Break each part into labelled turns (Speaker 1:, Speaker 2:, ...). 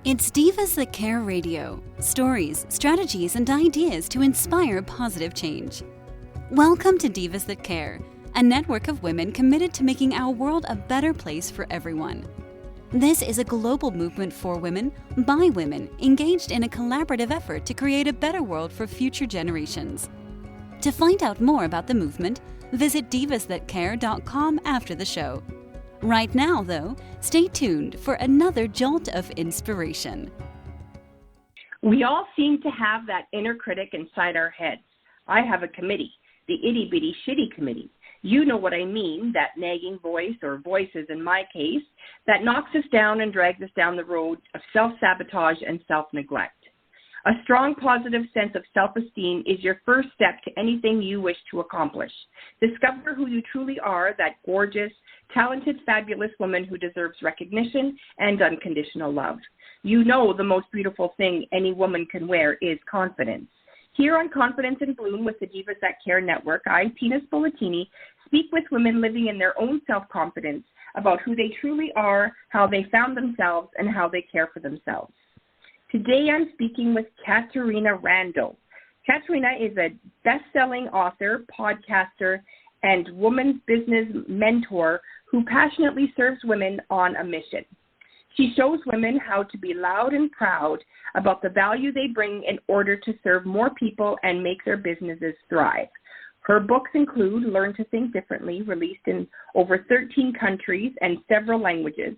Speaker 1: It's Divas That Care Radio. Stories, strategies, and ideas to inspire positive change. Welcome to Divas That Care, a network of women committed to making our world a better place for everyone. This is a global movement for women, by women, engaged in a collaborative effort to create a better world for future generations. To find out more about the movement, visit divasthatcare.com after the show. Right now, though, stay tuned for another jolt of inspiration.
Speaker 2: We all seem to have that inner critic inside our heads. I have a committee, the itty-bitty shitty committee. You know what I mean, that nagging voice, or voices in my case, that knocks us down and drags us down the road of self-sabotage and self-neglect. A strong, positive sense of self-esteem is your first step to anything you wish to accomplish. Discover who you truly are, that gorgeous, talented, fabulous woman who deserves recognition and unconditional love. You know the most beautiful thing any woman can wear is confidence. Here on Confidence in Bloom with the Divas That Care Network, I, Tina Spolatini, speak with women living in their own self-confidence about who they truly are, how they found themselves, and how they care for themselves. Today I'm speaking with Katerina Rando. Katerina is a best-selling author, podcaster, and women's business mentor who passionately serves women on a mission. She shows women how to be loud and proud about the value they bring in order to serve more people and make their businesses thrive. Her books include Learn to Think Differently, released in over 13 countries and several languages,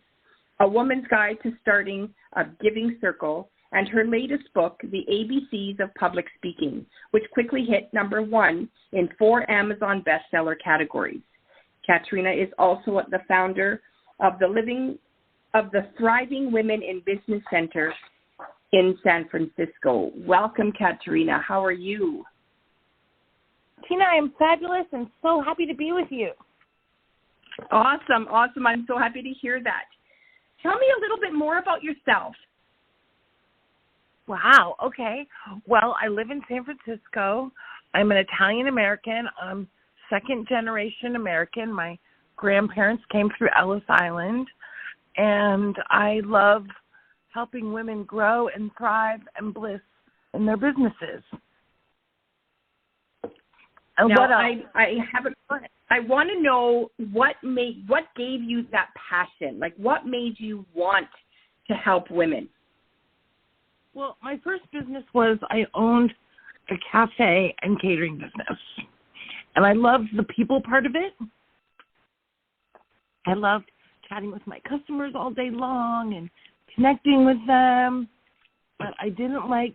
Speaker 2: A Woman's Guide to Starting a Giving Circle, and her latest book, The ABCs of Public Speaking, which quickly hit number 1 in 4 Amazon bestseller categories. Katerina is also the founder of the Thriving Women in Business Center in San Francisco. Welcome, Katerina. How are you?
Speaker 3: Tina, I am fabulous and so happy to be with you.
Speaker 2: Awesome. I'm so happy to hear that. Tell me a little bit more about yourself.
Speaker 3: Wow, okay. Well, I live in San Francisco. I'm an Italian-American. I'm second-generation American. My grandparents came through Ellis Island, and I love helping women grow and thrive and bliss in their businesses. And
Speaker 2: now,
Speaker 3: what else?
Speaker 2: I want to know what gave you that passion? Like, what made you want to help women?
Speaker 3: Well, my first business was I owned a cafe and catering business. And I loved the people part of it. I loved chatting with my customers all day long and connecting with them. But I didn't like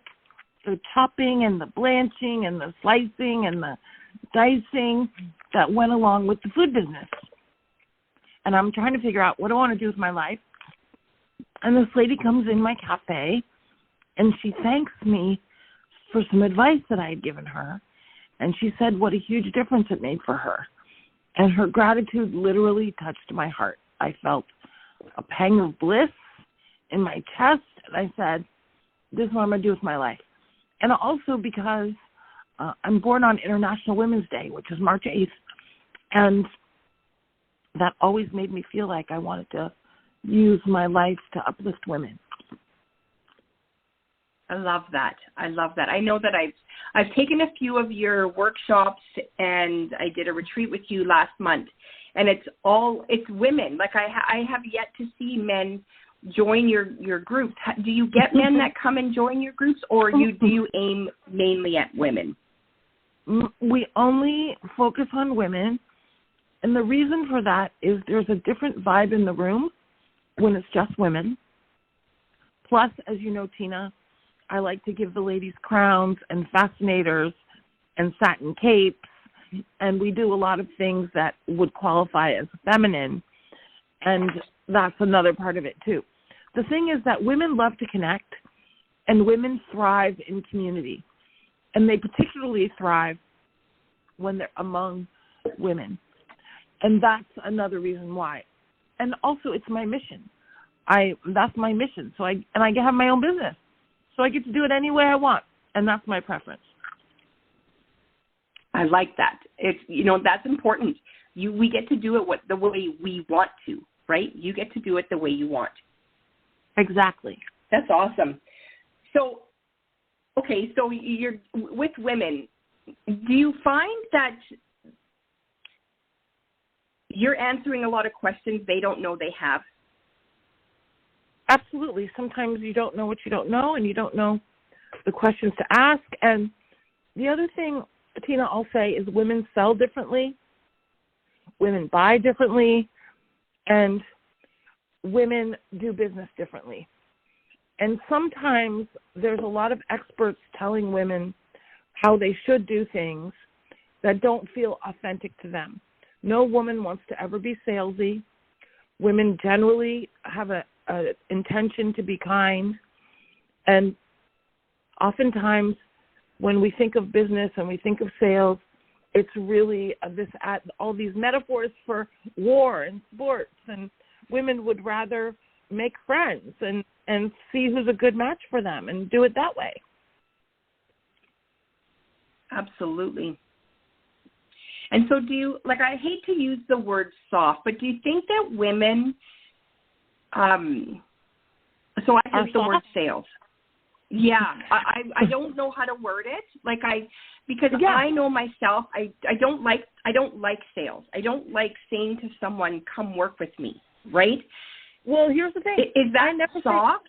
Speaker 3: the chopping and the blanching and the slicing and the dicing that went along with the food business. And I'm trying to figure out what I want to do with my life. And this lady comes in my cafe, and she thanks me for some advice that I had given her. And she said what a huge difference it made for her. And her gratitude literally touched my heart. I felt a pang of bliss in my chest. And I said, this is what I'm going to do with my life. And also because I'm born on International Women's Day, which is March 8th. And that always made me feel like I wanted to use my life to uplift women.
Speaker 2: I love that. I know that I've taken a few of your workshops, and I did a retreat with you last month, and it's women. Like I have yet to see men join your groups. Do you get men that come and join your groups, or do you aim mainly at women?
Speaker 3: We only focus on women, and the reason for that is there's a different vibe in the room when it's just women. Plus, as you know, Tina, I like to give the ladies crowns and fascinators and satin capes, and we do a lot of things that would qualify as feminine, and that's another part of it too. The thing is that women love to connect, and women thrive in community, and they particularly thrive when they're among women, and that's another reason why. And also, it's my mission. That's my mission. So I have my own business. So I get to do it any way I want, and that's my preference.
Speaker 2: I like that. It's that's important. We get to do it the way we want to, right? You get to do it the way you want.
Speaker 3: Exactly.
Speaker 2: That's awesome. So, okay, so you're with women. Do you find that you're answering a lot of questions they don't know they have?
Speaker 3: Absolutely. Sometimes you don't know what you don't know, and you don't know the questions to ask. And the other thing, Tina, I'll say is women sell differently, women buy differently, and women do business differently. And sometimes there's a lot of experts telling women how they should do things that don't feel authentic to them. No woman wants to ever be salesy. Women generally have an intention to be kind. And oftentimes when we think of business and we think of sales, it's really all these metaphors for war and sports, and women would rather make friends and see who's a good match for them and do it that way.
Speaker 2: Absolutely. And so do you, like, I hate to use the word soft, but do you think that women, so I use the word sales. Yeah, I don't know how to word it. Because I know myself, I don't like sales. I don't like saying to someone, come work with me, right?
Speaker 3: Well, here's the thing.
Speaker 2: Is that soft?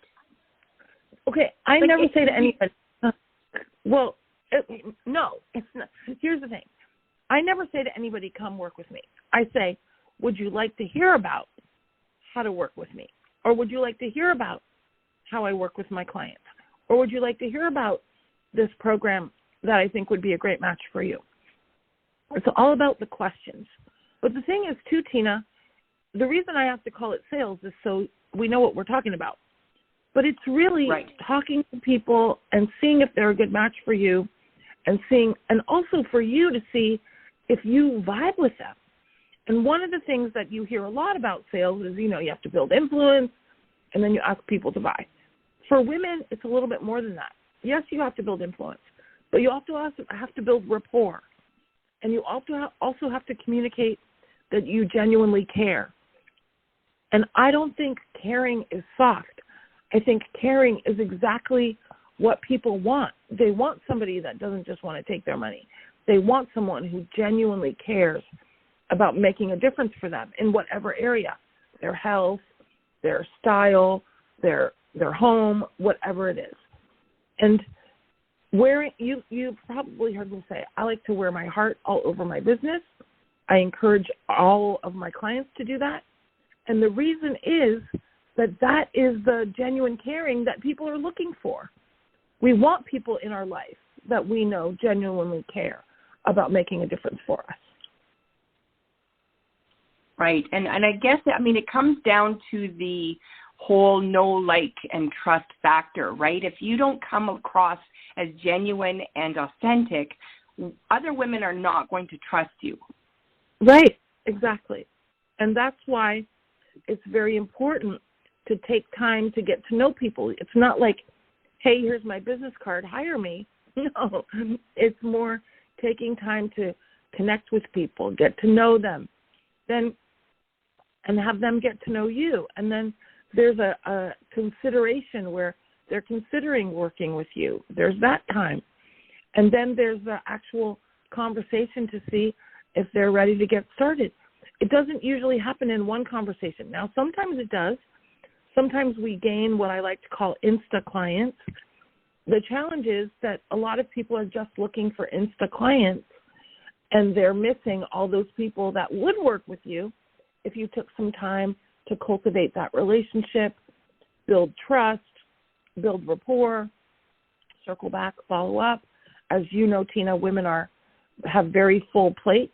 Speaker 3: I never say to anybody, no, it's not. Here's the thing. I never say to anybody, come work with me. I say, would you like to hear about how to work with me? Or would you like to hear about how I work with my clients? Or would you like to hear about this program that I think would be a great match for you? It's all about the questions. But the thing is, too, Tina, the reason I have to call it sales is so we know what we're talking about. But it's really talking to people and seeing if they're a good match for you, and also for you to see if you vibe with them. And one of the things that you hear a lot about sales is, you have to build influence, and then you ask people to buy. For women, it's a little bit more than that. Yes, you have to build influence, but you also have to build rapport. And you also have to communicate that you genuinely care. And I don't think caring is soft. I think caring is exactly what people want. They want somebody that doesn't just want to take their money. They want someone who genuinely cares about making a difference for them in whatever area, their health, their style, their home, whatever it is. And you've probably heard me say, I like to wear my heart all over my business. I encourage all of my clients to do that. And the reason is that is the genuine caring that people are looking for. We want people in our life that we know genuinely care about making a difference for us.
Speaker 2: Right. And I guess, it comes down to the whole know, like, and trust factor, right? If you don't come across as genuine and authentic, other women are not going to trust you.
Speaker 3: Right. Exactly. And that's why it's very important to take time to get to know people. It's not like, hey, here's my business card, hire me. No, it's more taking time to connect with people, get to know them, and have them get to know you. And then there's a consideration where they're considering working with you. There's that time. And then there's the actual conversation to see if they're ready to get started. It doesn't usually happen in one conversation. Now, sometimes it does. Sometimes we gain what I like to call Insta clients. The challenge is that a lot of people are just looking for Insta clients, and they're missing all those people that would work with you if you took some time to cultivate that relationship, build trust, build rapport, circle back, follow up. As you know, Tina, women have very full plates,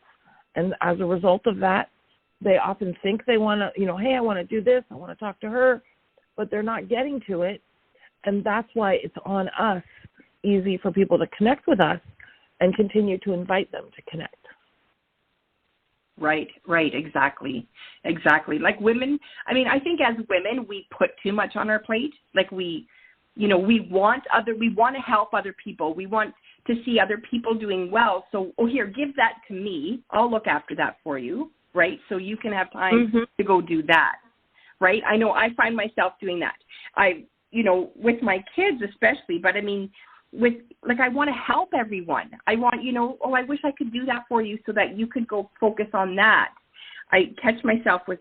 Speaker 3: and as a result of that, they often think they want to, hey, I want to do this, I want to talk to her, but they're not getting to it. And that's why it's on us easy for people to connect with us and continue to invite them to connect.
Speaker 2: Right, exactly. Like women, I think as women, we put too much on our plate. Like we want to help other people. We want to see other people doing well. So, here, give that to me. I'll look after that for you, right? So you can have time to go do that, right? I know I find myself doing that. with my kids especially, but I mean, I want to help everyone. I want, I wish I could do that for you so that you could go focus on that. I catch myself with,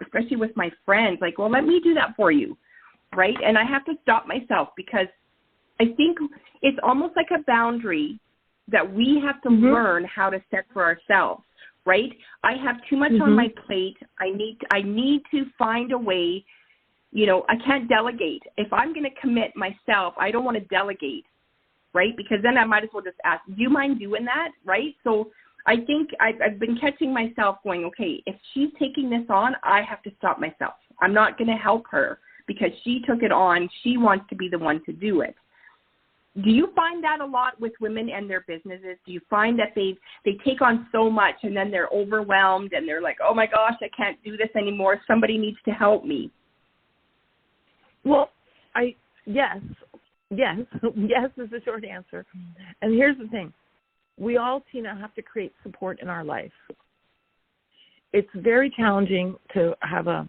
Speaker 2: especially with my friends, like, well, let me do that for you, right? And I have to stop myself because I think it's almost like a boundary that we have to learn how to set for ourselves, right? I have too much on my plate. I need to find a way, I can't delegate. If I'm going to commit myself, I don't want to delegate, right? Because then I might as well just ask, do you mind doing that, right? So I think I've been catching myself going, okay, if she's taking this on, I have to stop myself. I'm not going to help her because she took it on. She wants to be the one to do it. Do you find that a lot with women and their businesses? Do you find that they take on so much and then they're overwhelmed and they're like, oh my gosh, I can't do this anymore. Somebody needs to help me.
Speaker 3: Well, yes is the short answer. And here's the thing. We all, Tina, have to create support in our life. It's very challenging to have a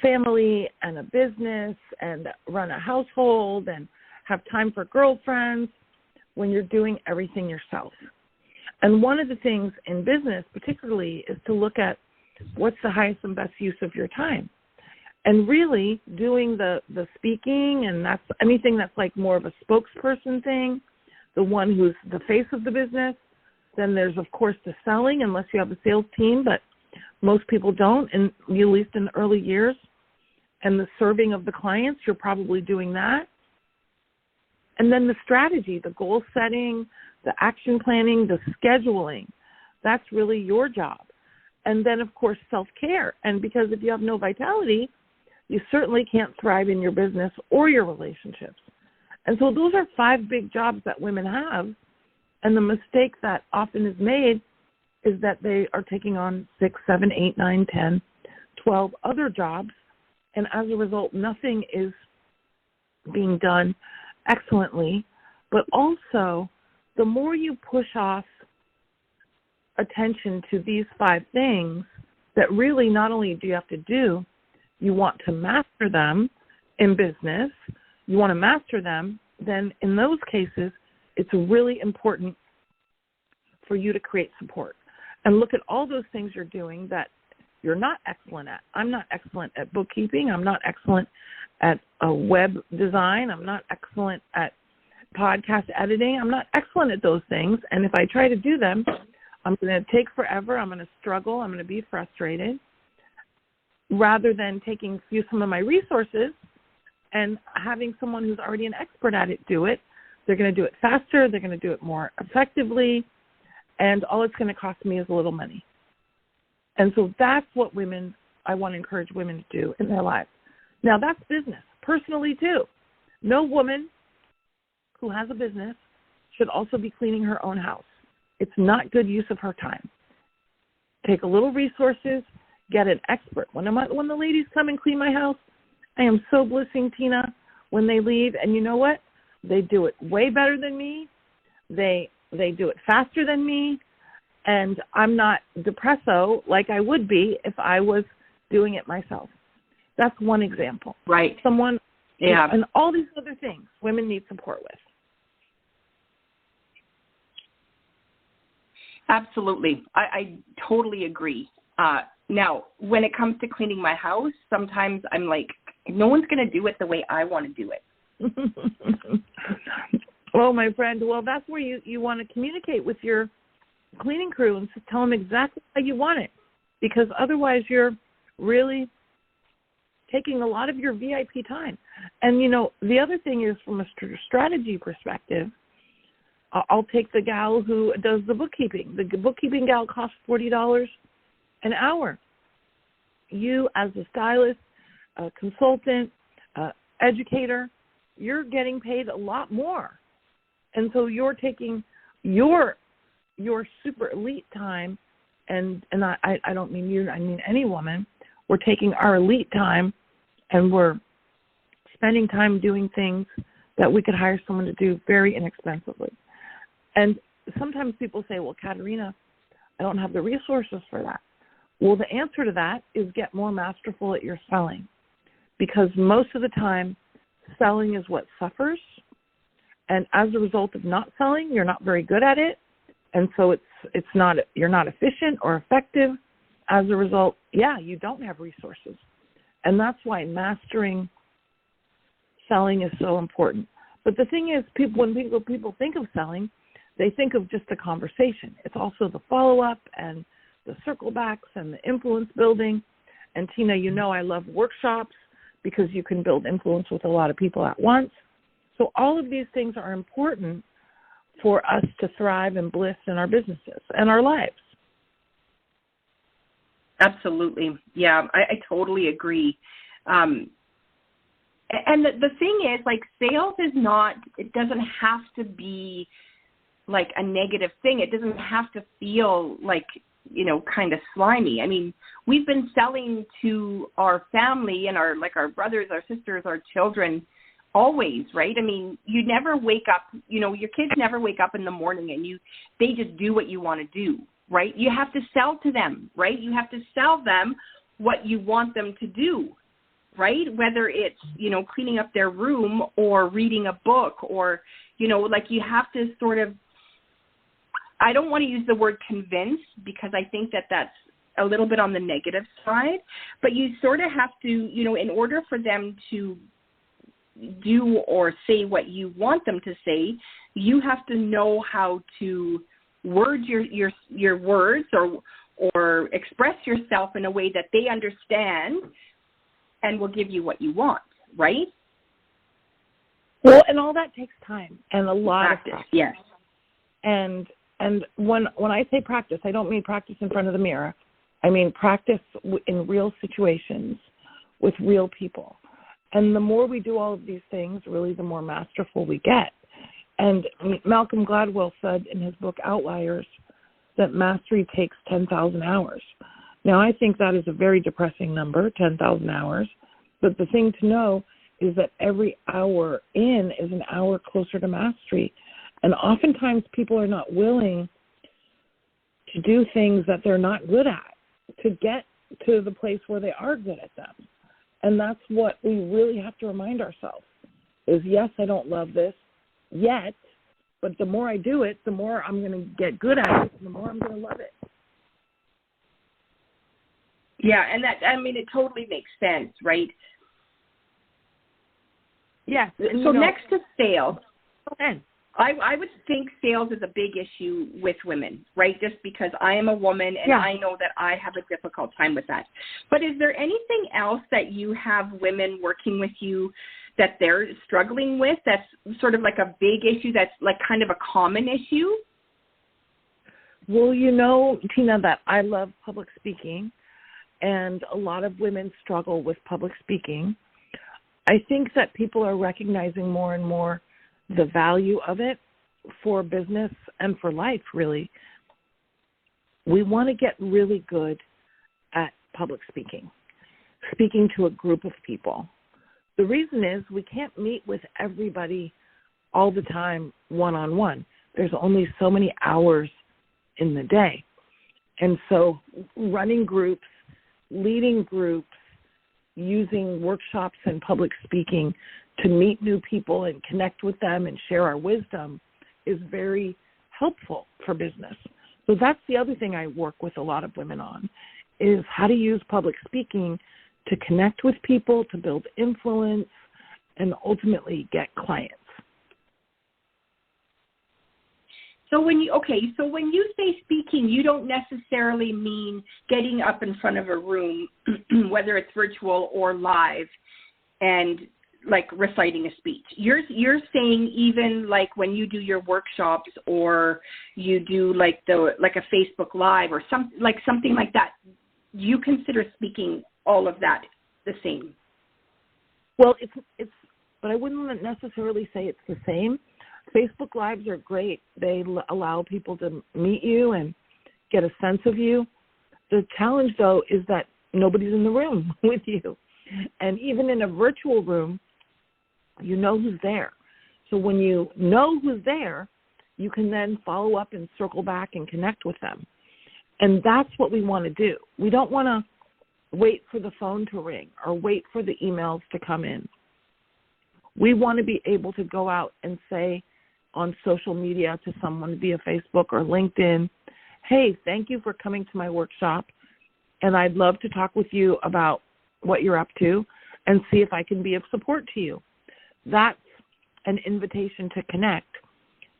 Speaker 3: family and a business and run a household and have time for girlfriends when you're doing everything yourself. And one of the things in business particularly is to look at what's the highest and best use of your time. And really doing the speaking, and that's anything that's like more of a spokesperson thing, the one who's the face of the business. Then there's, of course, the selling, unless you have a sales team, but most people don't, and at least in the early years. And the serving of the clients, you're probably doing that. And then the strategy, the goal setting, the action planning, the scheduling, that's really your job. And then, of course, self-care. And because if you have no vitality, you certainly can't thrive in your business or your relationships. And so those are 5 big jobs that women have. And the mistake that often is made is that they are taking on 6, 7, 8, 9, 10, 12 other jobs. And as a result, nothing is being done excellently. But also, the more you push off attention to these 5 things that really not only do you have to do, you want to master them in business, you want to master them, then in those cases, it's really important for you to create support. And look at all those things you're doing that you're not excellent at. I'm not excellent at bookkeeping. I'm not excellent at web design. I'm not excellent at podcast editing. I'm not excellent at those things. And if I try to do them, I'm going to take forever. I'm going to struggle. I'm going to be frustrated. Rather than taking some of my resources and having someone who's already an expert at it do it, they're going to do it faster, they're going to do it more effectively, and all it's going to cost me is a little money. And so that's what I want to encourage women to do in their lives. Now, that's business. Personally, too. No woman who has a business should also be cleaning her own house. It's not good use of her time. Take a little resources, get an expert. When the ladies come and clean my house, I am so blessing, Tina, when they leave. And you know what? They do it way better than me. They do it faster than me. And I'm not depresso like I would be if I was doing it myself. That's one example.
Speaker 2: Right.
Speaker 3: Yeah. And all these other things women need support with.
Speaker 2: Absolutely. I totally agree. Now, when it comes to cleaning my house, sometimes I'm like, no one's going to do it the way I want to do it.
Speaker 3: Well, my friend, that's where you want to communicate with your cleaning crew and tell them exactly how you want it, because otherwise you're really taking a lot of your VIP time. And, the other thing is from a strategy perspective, I'll take the gal who does the bookkeeping. The bookkeeping gal costs $40 an hour. You, as a stylist, a consultant, educator, you're getting paid a lot more. And so you're taking your super elite time, and I don't mean you, I mean any woman. We're taking our elite time and we're spending time doing things that we could hire someone to do very inexpensively. And sometimes people say, well, Katerina, I don't have the resources for that. Well, the answer to that is get more masterful at your selling, because most of the time selling is what suffers. And as a result of not selling, you're not very good at it. And so you're not efficient or effective. As a result, you don't have resources. And that's why mastering selling is so important. But the thing is, when people think of selling, they think of just a conversation. It's also the follow-up and the circle backs and the influence building. And Tina, I love workshops because you can build influence with a lot of people at once. So all of these things are important for us to thrive and bliss in our businesses and our lives.
Speaker 2: Absolutely. Yeah, I totally agree. And the thing is, like, sales is not, it doesn't have to be like a negative thing. It doesn't have to feel like, kind of slimy. I mean, we've been selling to our family and our brothers, our sisters, our children always, right? I mean, you never wake up, your kids never wake up in the morning and they just do what you want to do, right? You have to sell to them, right? You have to sell them what you want them to do, right? Whether it's, cleaning up their room or reading a book or, you have to sort of, I don't want to use the word convince because I think that that's a little bit on the negative side, but you sort of have to, in order for them to do or say what you want them to say, you have to know how to word your words or express yourself in a way that they understand and will give you what you want, right?
Speaker 3: Well, and all that takes time and a lot of practice.
Speaker 2: Yes.
Speaker 3: And when I say practice, I don't mean practice in front of the mirror. I mean practice in real situations with real people. And the more we do all of these things, really, the more masterful we get. And Malcolm Gladwell said in his book Outliers that mastery takes 10,000 hours. Now, I think that is a very depressing number, 10,000 hours. But the thing to know is that every hour in is an hour closer to mastery. And oftentimes people are not willing to do things that they're not good at to get to the place where they are good at them. And that's what we really have to remind ourselves is, yes, I don't love this yet, but the more I do it, the more I'm going to get good at it, and the more I'm going to love it.
Speaker 2: Yeah, and it totally makes sense, right?
Speaker 3: Yes.
Speaker 2: So next to sales,
Speaker 3: okay.
Speaker 2: I would think sales is a big issue with women, right? Just because I am a woman and I know that I have a difficult time with that. But is there anything else that you have women working with you that they're struggling with that's sort of like a big issue, that's like kind of a common issue?
Speaker 3: Well, Tina, that I love public speaking, and a lot of women struggle with public speaking. I think that people are recognizing more and more the value of it for business and for life, really. We want to get really good at public speaking to a group of people. The reason is we can't meet with everybody all the time one-on-one. There's only so many hours in the day. And so running groups, leading groups, using workshops and public speaking to meet new people and connect with them and share our wisdom is very helpful for business. So that's the other thing I work with a lot of women on, is how to use public speaking to connect with people, to build influence, and ultimately get clients.
Speaker 2: So when you say speaking, you don't necessarily mean getting up in front of a room, whether it's virtual or live, and like reciting a speech. You're saying even like when you do your workshops or you do like a Facebook Live or something like that, you consider speaking all of that the same?
Speaker 3: Well, it's but I wouldn't necessarily say it's the same. Facebook Lives are great. They allow people to meet you and get a sense of you. The challenge, though, is that nobody's in the room with you. And even in a virtual room, you know who's there. So when you know who's there, you can then follow up and circle back and connect with them. And that's what we want to do. We don't want to wait for the phone to ring or wait for the emails to come in. We want to be able to go out and say on social media to someone via Facebook or LinkedIn, hey, thank you for coming to my workshop, and I'd love to talk with you about what you're up to and see if I can be of support to you. That's an invitation to connect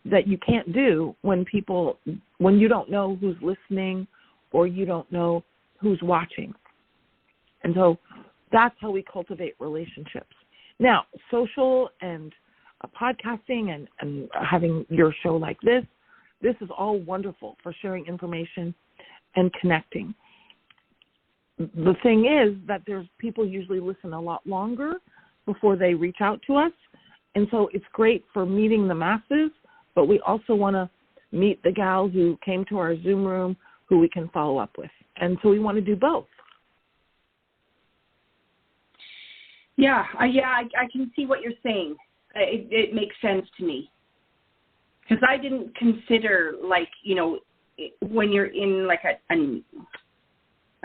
Speaker 3: that you can't do when you don't know who's listening or you don't know who's watching. And so that's how we cultivate relationships. Now, social and podcasting and having your show like this is all wonderful for sharing information and connecting. The thing is that there's people usually listen a lot longer before they reach out to us. And so it's great for meeting the masses, but we also want to meet the gal who came to our Zoom room who we can follow up with. And so we want to do both.
Speaker 2: Yeah, I can see what you're saying. It makes sense to me. Because I didn't consider, like, you know, when you're in like a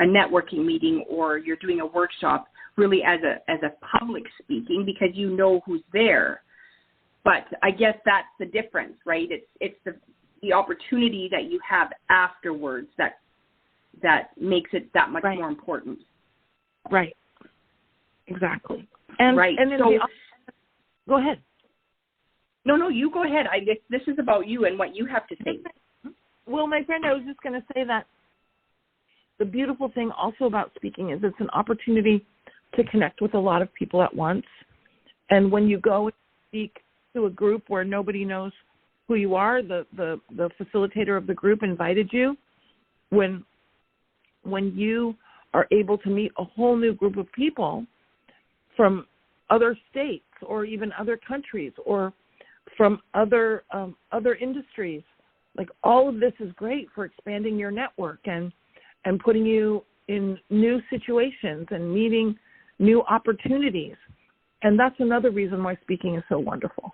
Speaker 2: networking meeting or you're doing a workshop, really as a public speaking, because you know who's there. But I guess that's the difference, right? It's the opportunity that you have afterwards that makes it that much more important.
Speaker 3: Right. Exactly. And
Speaker 2: right.
Speaker 3: And then
Speaker 2: so,
Speaker 3: go ahead.
Speaker 2: No, you go ahead. This is about you and what you have to say.
Speaker 3: Well, my friend, I was just going to say that the beautiful thing also about speaking is it's an opportunity to connect with a lot of people at once. And when you go and speak to a group where nobody knows who you are, the facilitator of the group invited you, when you are able to meet a whole new group of people from other states or even other countries or from other industries, like all of this is great for expanding your network and putting you in new situations and meeting new opportunities. And that's another reason why speaking is so wonderful.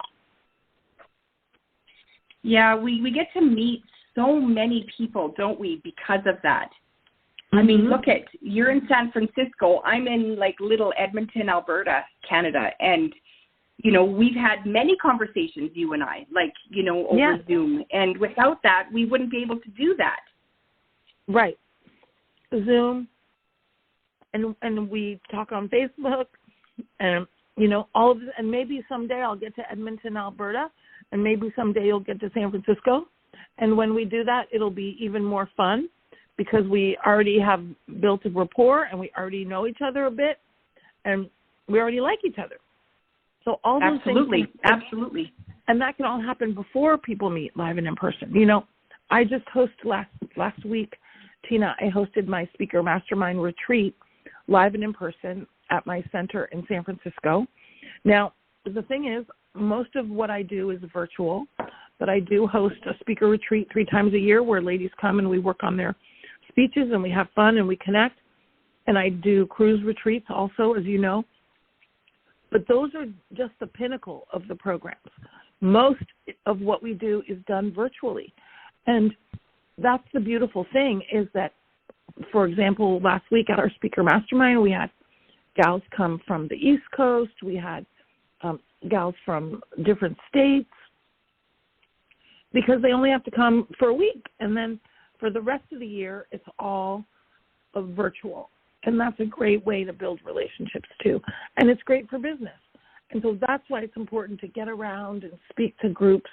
Speaker 2: Yeah, we get to meet so many people, don't we, because of that. I mean, look at, you're in San Francisco. I'm in like little Edmonton, Alberta, Canada. And, you know, we've had many conversations, you and I, like, you know, over Zoom. And without that, we wouldn't be able to do that.
Speaker 3: Right. Zoom. And we talk on Facebook and, you know, all of this. And maybe someday I'll get to Edmonton, Alberta. And maybe someday you'll get to San Francisco. And when we do that, it'll be even more fun, because we already have built a rapport and we already know each other a bit and we already like each other. So all those things.
Speaker 2: Absolutely.
Speaker 3: And that can all happen before people meet live and in person. You know, I just hosted last week, Tina, I hosted my speaker mastermind retreat live and in person at my center in San Francisco. Now, the thing is, most of what I do is virtual, but I do host a speaker retreat 3 times a year where ladies come and we work on their speeches and we have fun and we connect. And I do cruise retreats also, as you know. But those are just the pinnacle of the programs. Most of what we do is done virtually. And that's the beautiful thing is that, for example, last week at our speaker mastermind, we had gals come from the East Coast. We had gals from different states because they only have to come for a week. And then for the rest of the year, it's all virtual. And that's a great way to build relationships, too. And it's great for business. And so that's why it's important to get around and speak to groups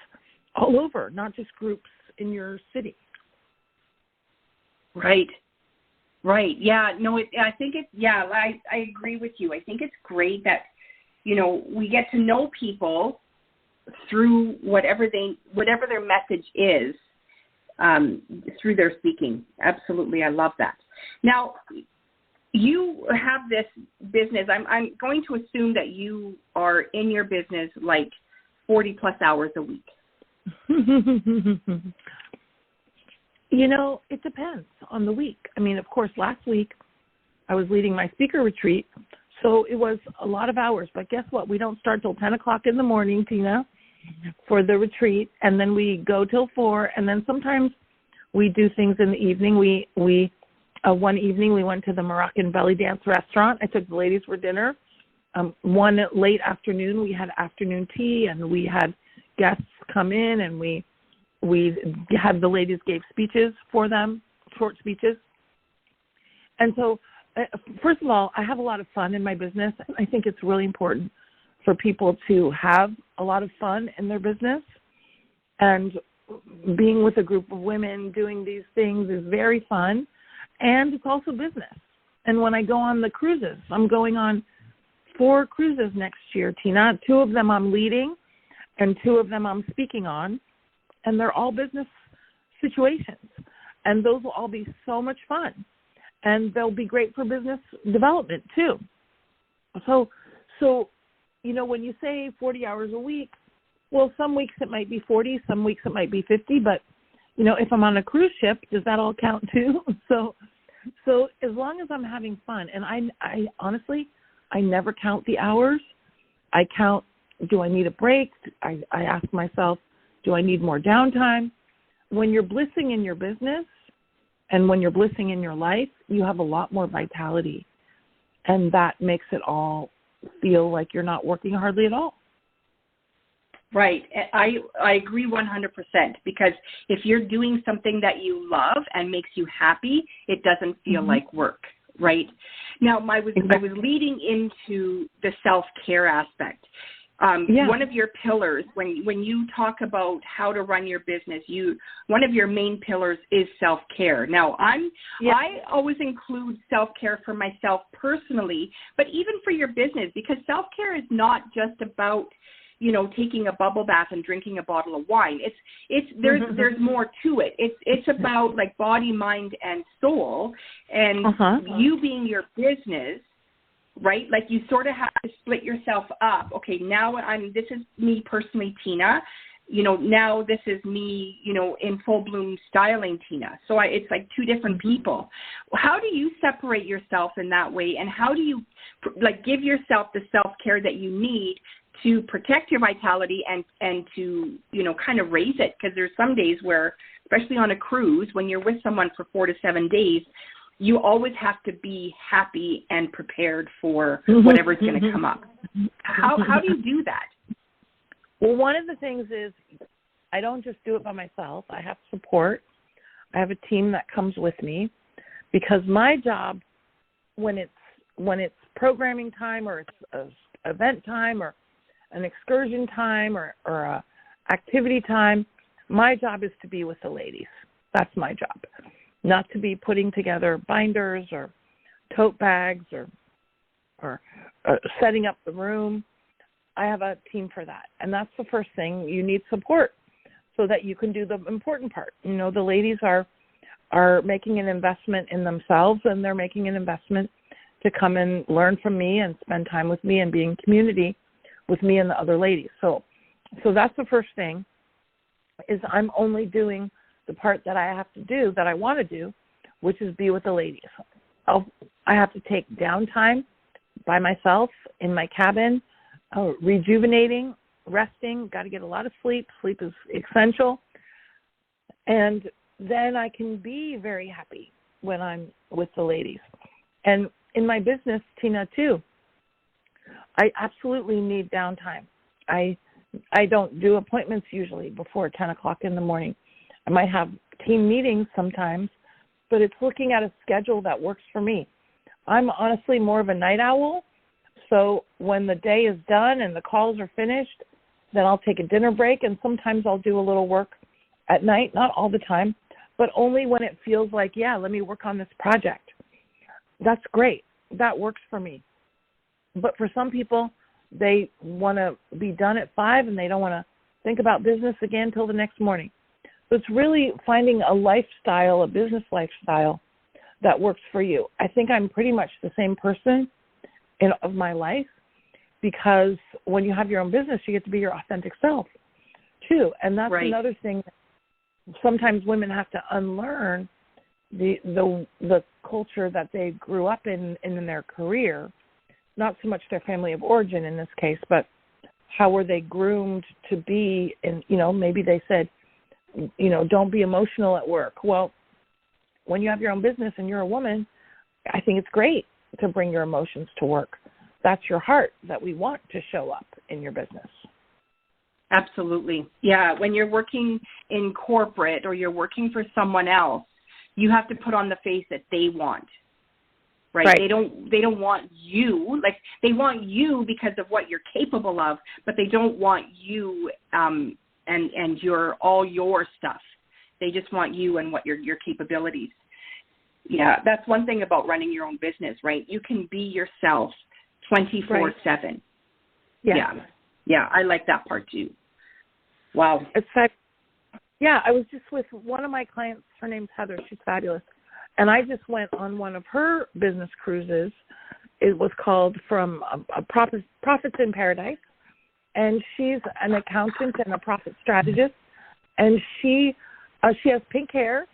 Speaker 3: all over, not just groups in your city.
Speaker 2: Right. Yeah, no, I think I agree with you. I think it's great that, you know, we get to know people through whatever their message is, through their speaking. Absolutely. I love that. Now, you have this business. I'm going to assume that you are in your business like 40 plus hours a week.
Speaker 3: You know, it depends on the week. I mean, of course, last week I was leading my speaker retreat, so it was a lot of hours. But guess what? We don't start till 10 o'clock in the morning, Tina, for the retreat, and then we go till 4, and then sometimes we do things in the evening. One evening we went to the Moroccan belly dance restaurant. I took the ladies for dinner, One late afternoon, we had afternoon tea, and we had guests come in, and we had the ladies gave speeches for them, short speeches. And so, first of all, I have a lot of fun in my business. I think it's really important for people to have a lot of fun in their business. And being with a group of women doing these things is very fun, and it's also business. And when I go on the cruises, I'm going on 4 cruises next year, Tina. 2 of them I'm leading, and 2 of them I'm speaking on, and they're all business situations. And those will all be so much fun, and they'll be great for business development too. So when you say 40 hours a week, well, some weeks it might be 40, some weeks it might be 50, but, if I'm on a cruise ship, does that all count too? So as long as I'm having fun, and I honestly, I never count the hours. I count, do I need a break? I ask myself, do I need more downtime? When you're blissing in your business and when you're blissing in your life, you have a lot more vitality, and that makes it all feel like you're not working hardly at all.
Speaker 2: Right. I agree 100%, because if you're doing something that you love and makes you happy, it doesn't feel like work, right? Now, I was leading into the self-care aspect. One of your pillars, when you talk about how to run your business, one of your main pillars is self-care. Now, I always include self-care for myself personally, but even for your business, because self-care is not just about taking a bubble bath and drinking a bottle of wine. There's more to it. It's about like body, mind, and soul, and you being your business, right? Like you sort of have to split yourself up. Okay, now this is me personally, Tina. Now this is me, in full bloom styling, Tina. So it's like 2 different people. How do you separate yourself in that way, and how do you give yourself the self-care that you need to protect your vitality and to, kind of raise it? Because there's some days where, especially on a cruise, when you're with someone for 4 to 7 days, you always have to be happy and prepared for whatever's going to come up. How do you do that?
Speaker 3: Well, one of the things is I don't just do it by myself. I have support. I have a team that comes with me, because my job, when it's programming time, or it's event time, or an excursion time, or a activity time, my job is to be with the ladies. That's my job. Not to be putting together binders or tote bags or setting up the room. I have a team for that. And that's the first thing. You need support so that you can do the important part. The ladies are making an investment in themselves, and they're making an investment to come and learn from me and spend time with me and be in community with me and the other ladies. So that's the first thing, is I'm only doing the part that I have to do, that I want to do, which is be with the ladies. I have to take downtime by myself in my cabin, rejuvenating, resting, got to get a lot of sleep. Sleep is essential. And then I can be very happy when I'm with the ladies. And in my business, Tina, too, I absolutely need downtime. I don't do appointments usually before 10 o'clock in the morning. I might have team meetings sometimes, but it's looking at a schedule that works for me. I'm honestly more of a night owl, so when the day is done and the calls are finished, then I'll take a dinner break, and sometimes I'll do a little work at night, not all the time, but only when it feels like, let me work on this project. That's great. That works for me. But for some people, they want to be done at 5 and they don't want to think about business again until the next morning. So it's really finding a lifestyle, a business lifestyle that works for you. I think I'm pretty much the same person of my life, because when you have your own business, you get to be your authentic self too. And that's right. Another thing. Sometimes women have to unlearn the culture that they grew up in their career, not so much their family of origin in this case, but how were they groomed to be, and, maybe they said, don't be emotional at work. Well, when you have your own business and you're a woman, I think it's great to bring your emotions to work. that's your heart that we want to show up in your business.
Speaker 2: Absolutely. Yeah. When you're working in corporate or you're working for someone else, you have to put on the face that they want. Right? They don't want you. Like, they want you because of what you're capable of, but they don't want you and your stuff. They just want you and what your capabilities. Yeah, that's one thing about running your own business, right? You can be yourself 24/7.
Speaker 3: Yeah.
Speaker 2: Yeah, I like that part too. Wow.
Speaker 3: It's fact. Yeah, I was just with one of my clients. Her name's Heather. She's fabulous. And I just went on one of her business cruises. It was called From Profits in Paradise. And she's an accountant and a profit strategist. And she has pink hair,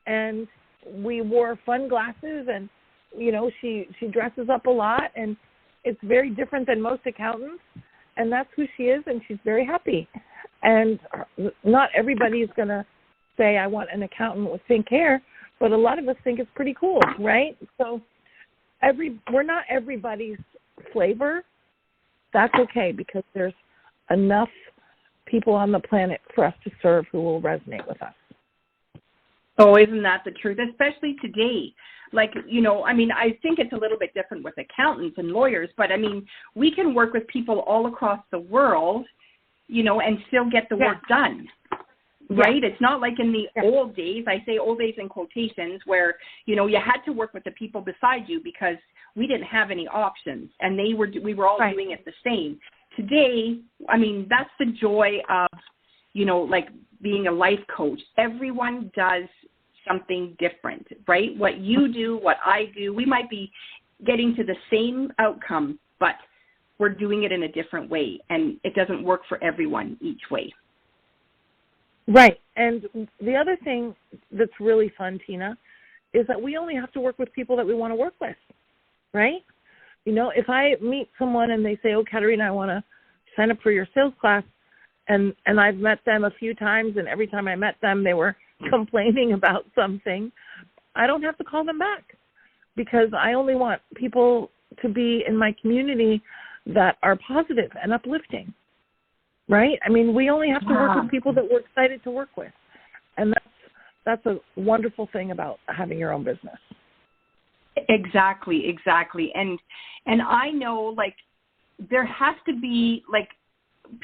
Speaker 3: and we wore fun glasses, and, you know, she dresses up a lot, and it's very different than most accountants. And that's who she is, and she's very happy. And not everybody is going to say, I want an accountant with pink hair, but a lot of us think it's pretty cool, right? So we're not everybody's flavor. That's okay, because there's enough people on the planet for us to serve who will resonate with us.
Speaker 2: Oh, isn't that the truth? Especially today. Like, you know, I mean, I think it's a little bit different with accountants and lawyers, but I mean, we can work with people all across the world, you know, and still get the work done. Right? It's not like in the old days, I say old days in quotations, where, you know, you had to work with the people beside you because we didn't have any options, and we were all doing it the same. Today, I mean, that's the joy of, you know, like being a life coach. Everyone does something different, right? What you do, what I do, we might be getting to the same outcome, but we're doing it in a different way, and it doesn't work for everyone each way.
Speaker 3: Right. And the other thing that's really fun, Tina, is that we only have to work with people that we want to work with, right? You know, if I meet someone and they say, oh, Katerina, I want to sign up for your sales class, and I've met them a few times, and every time I met them, they were complaining about something, I don't have to call them back, because I only want people to be in my community that are positive and uplifting. Right? I mean, we only have to work with people that we're excited to work with. And that's a wonderful thing about having your own business.
Speaker 2: Exactly. And I know, like, there has to be, like,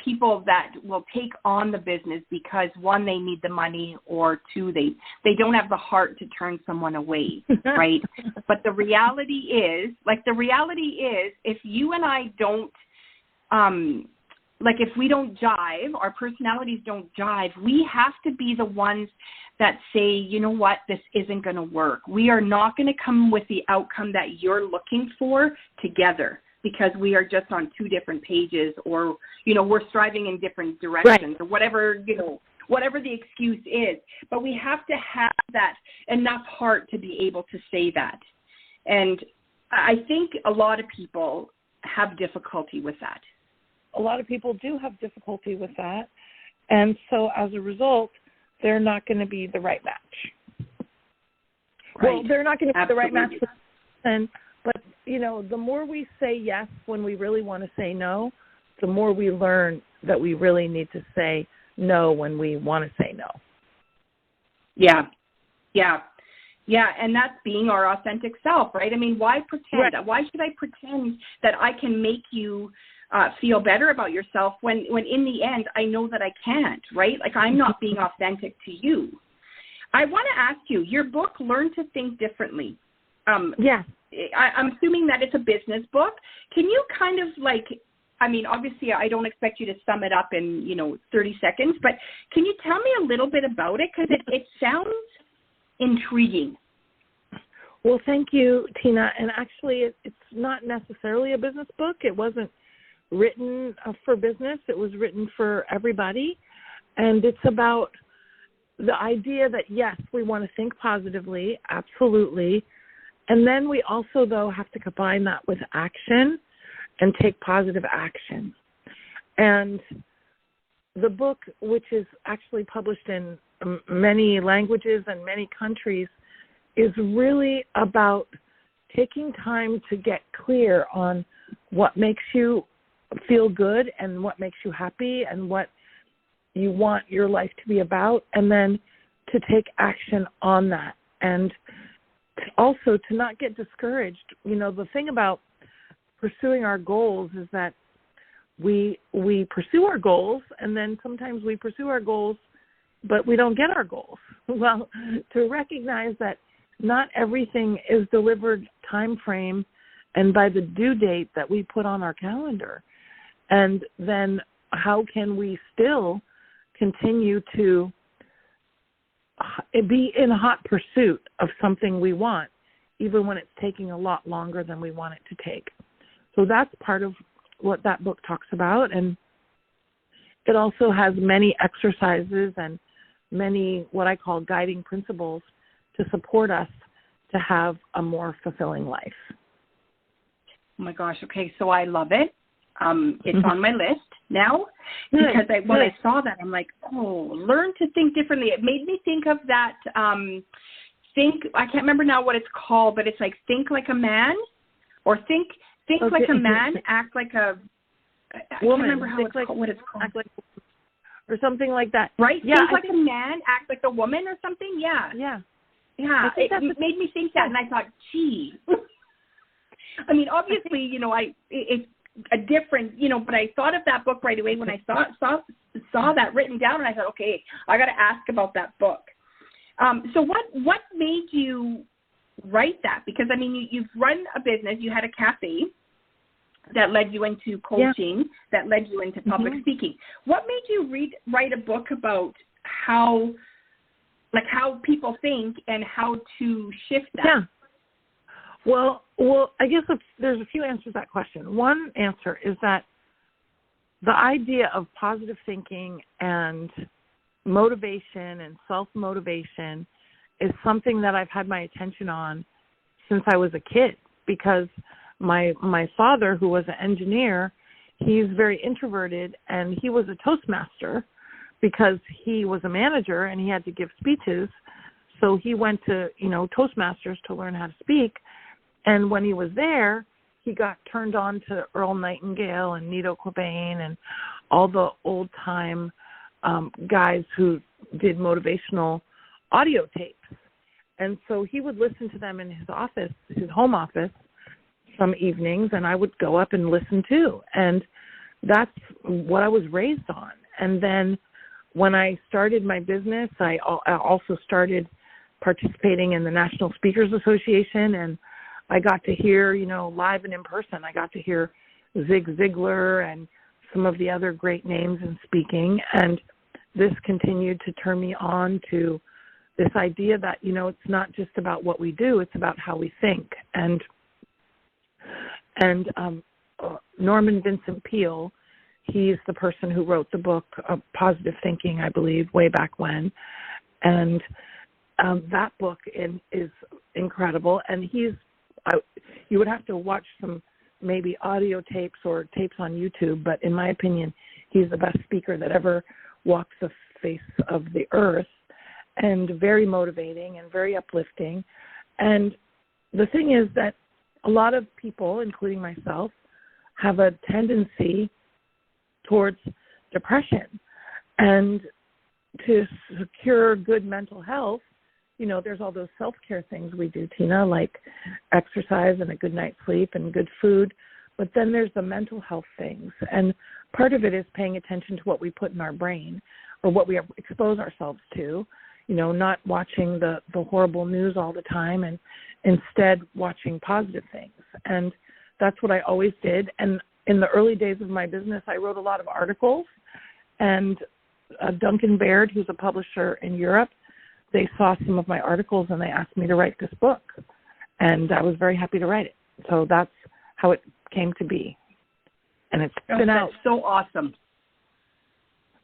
Speaker 2: people that will take on the business because, one, they need the money, or two, they don't have the heart to turn someone away, right? But the reality is, if you and I don't, like, if we don't jive, our personalities don't jive, we have to be the ones that say, you know what, this isn't going to work. We are not going to come with the outcome that you're looking for together, because we are just on two different pages, or, you know, we're striving in different directions, or whatever, you know, whatever the excuse is. But we have to have that enough heart to be able to say that. And I think a lot of people have difficulty with that.
Speaker 3: A lot of people do have difficulty with that. And so as a result, they're not going to be the right match. Right. Well, they're not going to be the right match for them. But, you know, the more we say yes when we really want to say no, the more we learn that we really need to say no when we want to say no. Yeah.
Speaker 2: And that's being our authentic self, right? I mean, why pretend? Right. Why should I pretend that I can make you feel better about yourself when in the end I know that I can't, right? Like, I'm not being authentic to you. I want to ask you, your book, Learn to Think Differently.
Speaker 3: Yeah.
Speaker 2: I'm assuming that it's a business book. Can you kind of, like, I mean, obviously I don't expect you to sum it up in, 30 seconds, but can you tell me a little bit about it? Because it sounds intriguing.
Speaker 3: Well, thank you, Tina. And actually, it's not necessarily a business book. It wasn't written for business. It was written for everybody. And it's about the idea that, yes, we want to think positively, absolutely. And then we also, though, have to combine that with action and take positive action. And the book, which is actually published in many languages and many countries, is really about taking time to get clear on what makes you feel good and what makes you happy and what you want your life to be about, and then to take action on that. And also to not get discouraged. The thing about pursuing our goals is that we pursue our goals, and then sometimes we pursue our goals, but we don't get our goals. Well, to recognize that not everything is delivered time frame and by the due date that we put on our calendar. And then how can we still continue to be in hot pursuit of something we want, even when it's taking a lot longer than we want it to take? So that's part of what that book talks about. And it also has many exercises and many what I call guiding principles to support us to have a more fulfilling life.
Speaker 2: Oh my gosh. Okay. So I love it. It's on my list now because when I saw that, I'm like, learn to think differently. It made me think of that, I can't remember now what it's called, but it's like think like a man, or think like a man, act like a
Speaker 3: woman.
Speaker 2: I can't remember what it's called.
Speaker 3: Act like, or something like that.
Speaker 2: Right? Yeah, think like a man, act like a woman or something. Yeah.
Speaker 3: Yeah.
Speaker 2: Yeah. It made me think that, and I thought, gee. I mean, obviously, it's a different, but I thought of that book right away when I saw that written down, and I thought, okay, I got to ask about that book. So what made you write that? Because, I mean, you've run a business. You had a cafe that led you into coaching, that led you into public speaking. What made you write a book about how people think and how to shift that?
Speaker 3: Yeah. Well, I guess there's a few answers to that question. One answer is that the idea of positive thinking and motivation and self-motivation is something that I've had my attention on since I was a kid, because my father, who was an engineer, he's very introverted, and he was a Toastmaster because he was a manager and he had to give speeches. So he went to, Toastmasters to learn how to speak. And when he was there, he got turned on to Earl Nightingale and Nido Qubein and all the old-time guys who did motivational audio tapes. And so he would listen to them in his office, his home office, some evenings, and I would go up and listen too. And that's what I was raised on. And then when I started my business, I also started participating in the National Speakers Association, and I got to hear, live and in person, I got to hear Zig Ziglar and some of the other great names in speaking. And this continued to turn me on to this idea that, it's not just about what we do, it's about how we think. And Norman Vincent Peale, he's the person who wrote the book Positive Thinking, I believe, way back when. And that book is incredible. And you would have to watch some maybe audio tapes or tapes on YouTube, but in my opinion, he's the best speaker that ever walked the face of the earth, and very motivating and very uplifting. And the thing is that a lot of people, including myself, have a tendency towards depression. And to secure good mental health, there's all those self-care things we do, Tina, like exercise and a good night's sleep and good food. But then there's the mental health things. And part of it is paying attention to what we put in our brain or what we expose ourselves to, not watching the horrible news all the time, and instead watching positive things. And that's what I always did. And in the early days of my business, I wrote a lot of articles. And Duncan Baird, who's a publisher in Europe, they saw some of my articles and they asked me to write this book. And I was very happy to write it. So that's how it came to be. And it's been out.
Speaker 2: That's so awesome.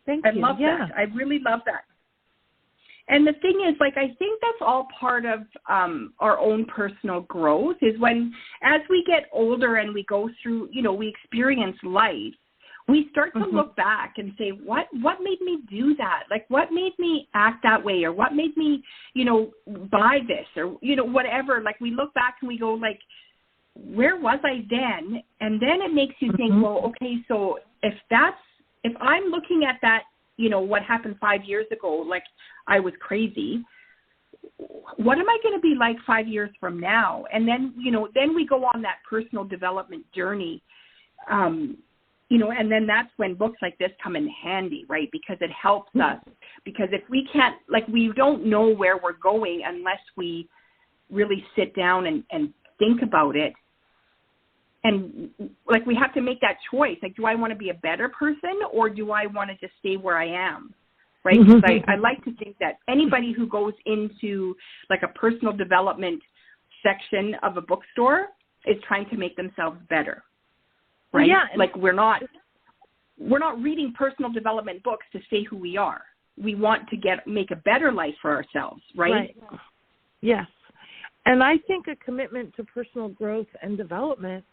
Speaker 3: Thank you.
Speaker 2: I love that. I really love that. And the thing is, I think that's all part of our own personal growth, is when, as we get older and we go through, we experience life, we start to look back and say, what made me do that? What made me act that way? Or what made me, buy this? Or, whatever. We look back and we go, where was I then? And then it makes you think, well, okay, so if I'm looking at that, what happened 5 years ago, like I was crazy, what am I going to be like 5 years from now? And then, then we go on that personal development journey, and then that's when books like this come in handy, right? Because it helps us. Because if we can't, we don't know where we're going unless we really sit down and think about it. And we have to make that choice. Do I want to be a better person, or do I want to just stay where I am? Right? Because I like to think that anybody who goes into a personal development section of a bookstore is trying to make themselves better. Right?
Speaker 3: Yeah.
Speaker 2: We're not reading personal development books to say who we are. We want to make a better life for ourselves, right?
Speaker 3: Yes. And I think a commitment to personal growth and development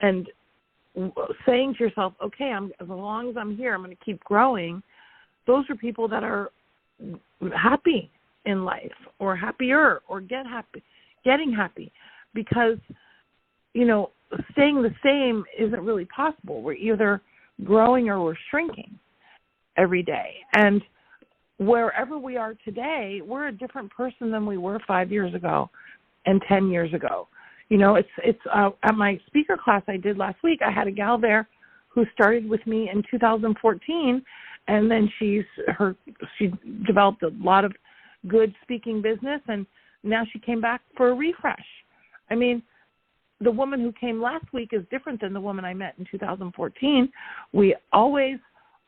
Speaker 3: and saying to yourself, okay, as long as I'm here, I'm going to keep growing. Those are people that are happy in life, or happier, or getting happy, because, staying the same isn't really possible. We're either growing or we're shrinking every day. And wherever we are today, we're a different person than we were 5 years ago and 10 years ago. It's at my speaker class I did last week, I had a gal there who started with me in 2014, and then she developed a lot of good speaking business, and now she came back for a refresh. I mean, the woman who came last week is different than the woman I met in 2014. We always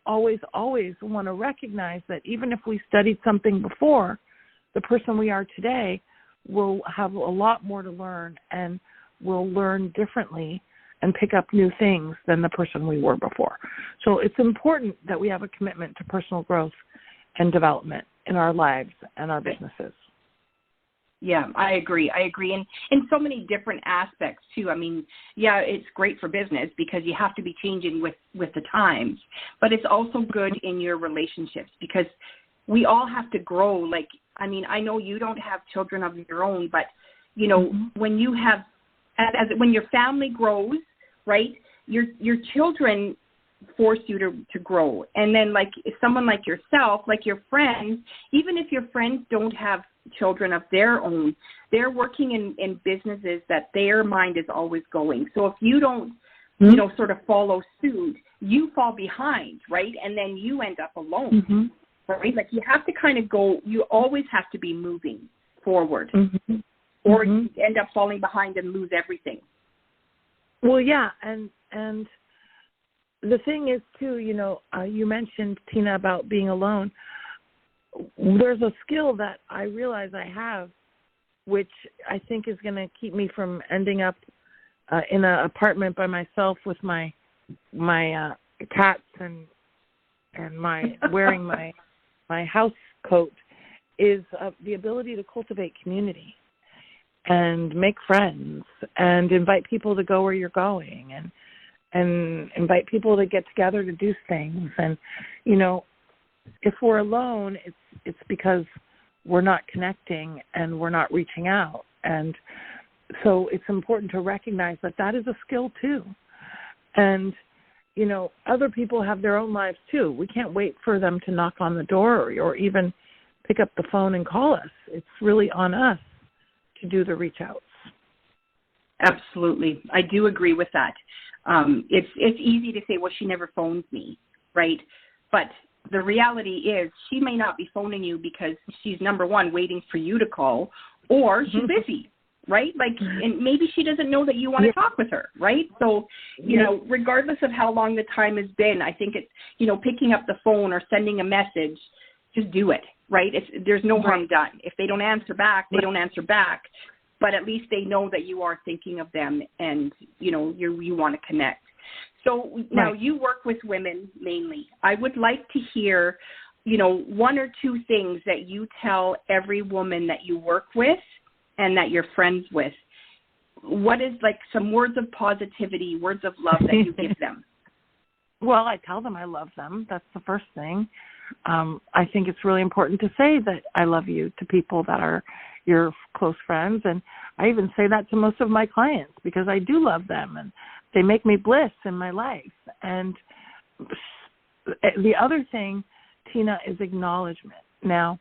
Speaker 3: want to recognize that even if we studied something before, the person we are today will have a lot more to learn, and will learn differently and pick up new things than the person we were before. So it's important that we have a commitment to personal growth and development in our lives and our businesses.
Speaker 2: Yeah, I agree. And in so many different aspects, too. I mean, yeah, it's great for business because you have to be changing with the times, but it's also good in your relationships because we all have to grow. I know you don't have children of your own, but, when you have, when your family grows, right, your children force you to grow. And then someone like yourself, your friends, even if your friends don't have children of their own, they're working in businesses that their mind is always going. So if you don't, sort of follow suit, you fall behind, right? And then you end up alone, right? You have to kind of go, you always have to be moving forward, or you end up falling behind and lose everything.
Speaker 3: Well, yeah, and the thing is, too, you mentioned, Tina, about being alone. There's a skill that I realize I have, which I think is going to keep me from ending up in an apartment by myself with my cats and my wearing my house coat, is the ability to cultivate community and make friends and invite people to go where you're going and invite people to get together to do things. And, if we're alone, it's because we're not connecting and we're not reaching out. And so it's important to recognize that is a skill too. And, other people have their own lives too. We can't wait for them to knock on the door or even pick up the phone and call us. It's really on us to do the reach outs.
Speaker 2: Absolutely. I do agree with that. It's easy to say, well, she never phones me, right? But the reality is she may not be phoning you because she's, number one, waiting for you to call, or she's busy, right? And maybe she doesn't know that you want to talk with her, right? So, regardless of how long the time has been, I think it's, picking up the phone or sending a message, just do it, right? There's no harm done. If they don't answer back, they don't answer back. But at least they know that you are thinking of them and, you want to connect. So now you work with women mainly. I would like to hear, one or two things that you tell every woman that you work with and that you're friends with. What is some words of positivity, words of love that you give them?
Speaker 3: Well, I tell them I love them. That's the first thing. I think it's really important to say that I love you to people that are your close friends. And I even say that to most of my clients because I do love them and they make me bliss in my life. And the other thing, Tina, is acknowledgement. Now,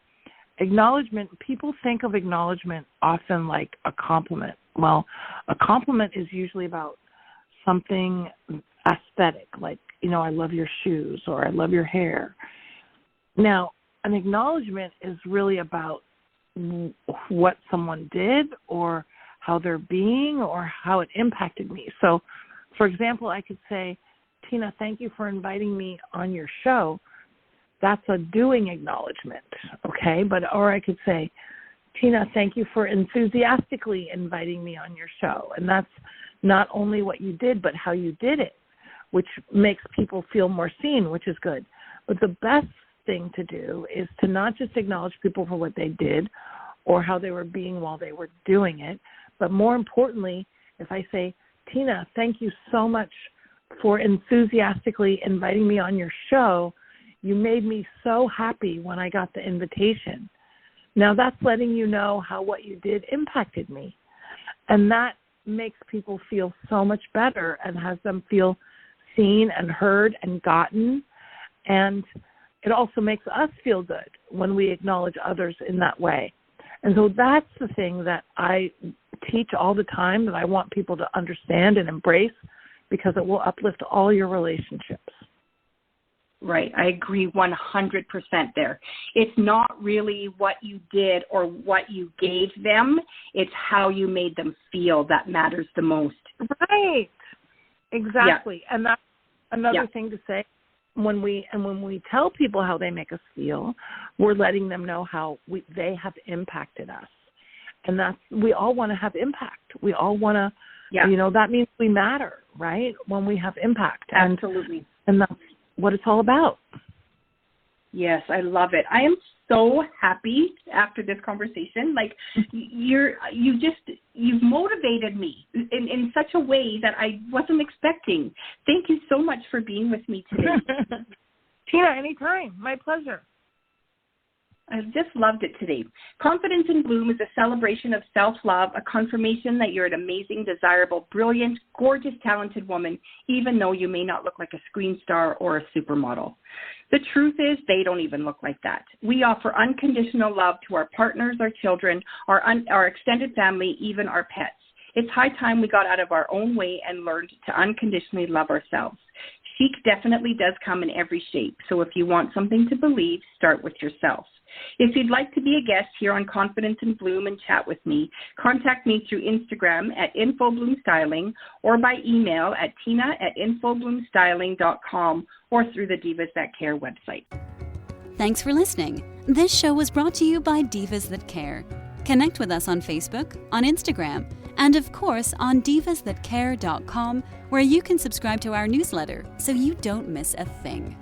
Speaker 3: acknowledgement, people think of acknowledgement often like a compliment. Well, a compliment is usually about something aesthetic, like, I love your shoes or I love your hair. Now, an acknowledgement is really about what someone did or how they're being or how it impacted me. So, for example, I could say, Tina, thank you for inviting me on your show. That's a doing acknowledgement, okay? Or I could say, Tina, thank you for enthusiastically inviting me on your show. And that's not only what you did, but how you did it, which makes people feel more seen, which is good. But the best thing to do is to not just acknowledge people for what they did or how they were being while they were doing it, but more importantly, if I say, Tina, thank you so much for enthusiastically inviting me on your show. You made me so happy when I got the invitation. Now that's letting you know how what you did impacted me. And that makes people feel so much better and has them feel seen and heard and gotten. And it also makes us feel good when we acknowledge others in that way. And so that's the thing that I teach all the time that I want people to understand and embrace because it will uplift all your relationships.
Speaker 2: Right. I agree 100% there. It's not really what you did or what you gave them. It's how you made them feel that matters the most.
Speaker 3: Right. Exactly. Yeah. And that's another thing to say. When we tell people how they make us feel, we're letting them know how they have impacted us. And we all want to have impact. We all want to, that means we matter, right? When we have impact.
Speaker 2: Absolutely.
Speaker 3: And that's what it's all about.
Speaker 2: Yes, I love it. I am so happy after this conversation. Like you've motivated me in such a way that I wasn't expecting. Thank you so much for being with me today.
Speaker 3: Tina, anytime. My pleasure.
Speaker 2: I've just loved it today. Confidence in Bloom is a celebration of self-love, a confirmation that you're an amazing, desirable, brilliant, gorgeous, talented woman, even though you may not look like a screen star or a supermodel. The truth is, they don't even look like that. We offer unconditional love to our partners, our children, our extended family, even our pets. It's high time we got out of our own way and learned to unconditionally love ourselves. Chic definitely does come in every shape, so if you want something to believe, start with yourself. If you'd like to be a guest here on Confidence in Bloom and chat with me, contact me through Instagram at infobloomstyling or by email at tina@infobloomstyling.com or through the Divas That Care website.
Speaker 1: Thanks for listening. This show was brought to you by Divas That Care. Connect with us on Facebook, on Instagram, and of course on divasthatcare.com, where you can subscribe to our newsletter so you don't miss a thing.